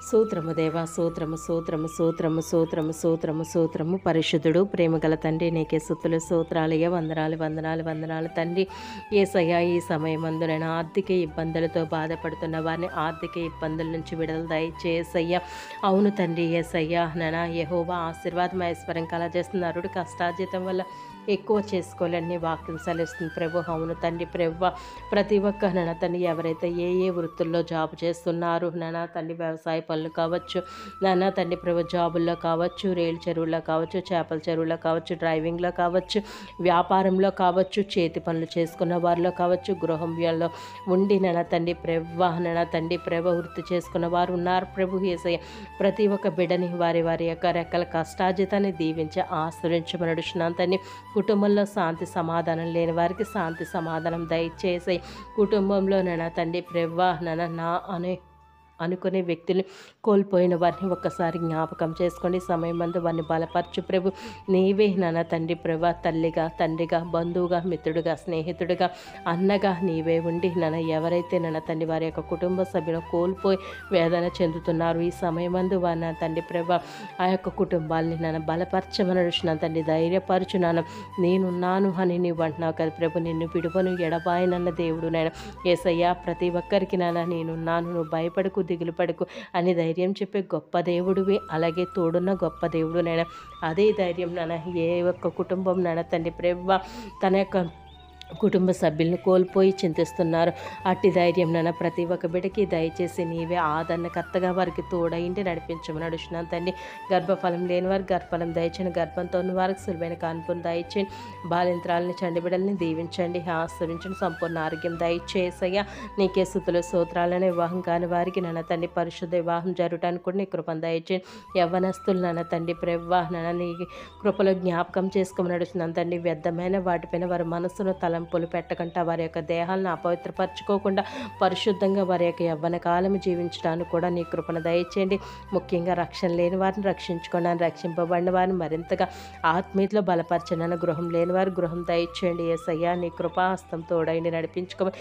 సూత్రము దేవా, సూత్రము సూత్రము సూత్రము సూత్రము సూత్రము సూత్రము పరిశుద్ధుడు ప్రేమగల తండ్రి, నీకే స్తుతులు స్తోత్రాలయ్య. వందనాలు వందనాలు వందనాలు తండ్రి. యేసయ్యా, ఈ సమయమందు నేను ఆర్థిక ఇబ్బందులతో బాధపడుతున్న వారిని ఆర్థిక ఇబ్బందుల నుంచి విడుదల దయచేసయ్యా. అవును తండ్రి యేసయ్యా, నానా యెహోవా ఆశీర్వాదం ఐశ్వర్యం కలగజేస్తున్న నరుడు కష్టార్జితం వల్ల ఎక్కువ చేసుకోవాలని వాక్యం సెలవుస్తుంది ప్రభు. అవును తండ్రి ప్రభు, ప్రతి ఒక్క నాన్న తండ్రి ఎవరైతే ఏ ఏ వృత్తుల్లో జాబ్ చేస్తున్నారు నాన్న తండ్రి, వ్యవసాయ పనులు కావచ్చు నాన్న తండ్రి ప్రభు, జాబుల్లో కావచ్చు, రేలు చెరువుల్లో కావచ్చు, చేపల చెరువుల్లో కావచ్చు, డ్రైవింగ్లో కావచ్చు, వ్యాపారంలో కావచ్చు, చేతి పనులు చేసుకున్న వారిలో కావచ్చు, గృహంలో ఉండి నాన్న తండ్రి ప్రభు, నాన్న తండ్రి ప్రభు వృత్తి చేసుకున్న వారు ఉన్నారు ప్రభు. యేసయ్య, ప్రతి ఒక్క బిడ్డని వారి వారి యొక్క రెక్కల కష్టార్జితాన్ని దీవించి ఆశ్రయించమని నడుచున్నాను తండ్రి. కుటుంబంలో శాంతి సమాధానం లేని వారికి శాంతి సమాధానం దయచేసి, కుటుంబంలో నాన్న తండ్రి ప్రభు నా అనుకునే వ్యక్తులు కోల్పోయిన వారిని ఒక్కసారి జ్ఞాపకం చేసుకోండి. సమయం మందు వారిని బలపరచు ప్రభు. నీవే నాన్న తండ్రి ప్రభు, తల్లిగా, తండ్రిగా, బంధువుగా, మిత్రుడిగా, స్నేహితుడిగా, అన్నగా నీవే ఉండి నాన్న ఎవరైతే నాన్న తండ్రి వారి యొక్క కుటుంబ సభ్యులు కోల్పోయి వేదన చెందుతున్నారు, ఈ సమయం మందు వారి నా తండ్రి ప్రభు ఆ యొక్క కుటుంబాలని నన్ను బలపరచమని అడుగుతున్నాను తండ్రి. ధైర్యపరచున్నాను, నేనున్నాను అని నీవు అంటున్నావు కదా ప్రభు. నిన్ను విడువను ఎడబాయనన్న దేవుడు నాయన యేసయ్యా. ప్రతి ఒక్కరికి నాన్న నేనున్నాను, నువ్వు భయపడకు, దిగులు పడకు అని ధైర్యం చెప్పే గొప్ప దేవుడివి, అలాగే తోడున్న గొప్ప దేవుడు నాయన. అదే ధైర్యం నాన్న ఏ ఒక్క కుటుంబం నాన్న తండ్రి ప్రభు తన యొక్క కుటుంబ సభ్యులను కోల్పోయి చింతిస్తున్నారు. అట్టి ధైర్యం నాన్న ప్రతి ఒక్క బిడ్డకి దయచేసి నీవే ఆదరణకర్తగా వారికి తోడైంటి నడిపించమని అడుగుతున్నాను తండ్రి. గర్భఫలం లేని వారికి గర్భఫలం దయచేయండి, గర్భంతో ఉన్న వారికి సులువైన కాన్పును దయచేయండి, బాలింత్రాలని చండి బిడ్డల్ని దీవించండి, ఆశ్రయించండి, సంపూర్ణ ఆరోగ్యం దయచేసయ్యా. నీకే స్తుతులు స్తోత్రాలని. వివాహం కాని వారికి నాన్న తండ్రి పరిశుద్ధ వివాహం జరగటానికి కూడా నీ కృపను దయచేయండి. యవ్వనస్తులు నాన్న తండ్రి ప్రభు నాన్న నీ కృపలో జ్ఞాపకం చేసుకోమని అడుగుతున్నాను తండ్రి. వ్యర్థమైన వాటిపైన వారి మనసును తలంపులు పెట్టకుండా, వారి యొక్క దేహాలను అపవిత్రపరచుకోకుండా పరిశుద్ధంగా వారి యొక్క యవ్వన కాలం జీవించడానికి కూడా నీ కృపను దయచేయండి. ముఖ్యంగా రక్షణ లేని వారిని రక్షించుకోవడానికి, రక్షింపబడిన వారిని మరింతగా ఆత్మీయతలో బలపరచనని, గృహం లేని వారి గృహం దయచేయండి. యేసయ్యా, నీ కృపాహస్తం తోడైండి నడిపించుకోమని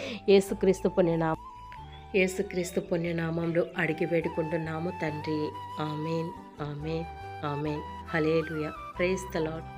యేసుక్రీస్తు పుణ్యనామంలో అడిగి వేడుకుంటున్నాము తండ్రి. Amen amen amen. Hallelujah. Praise the lord.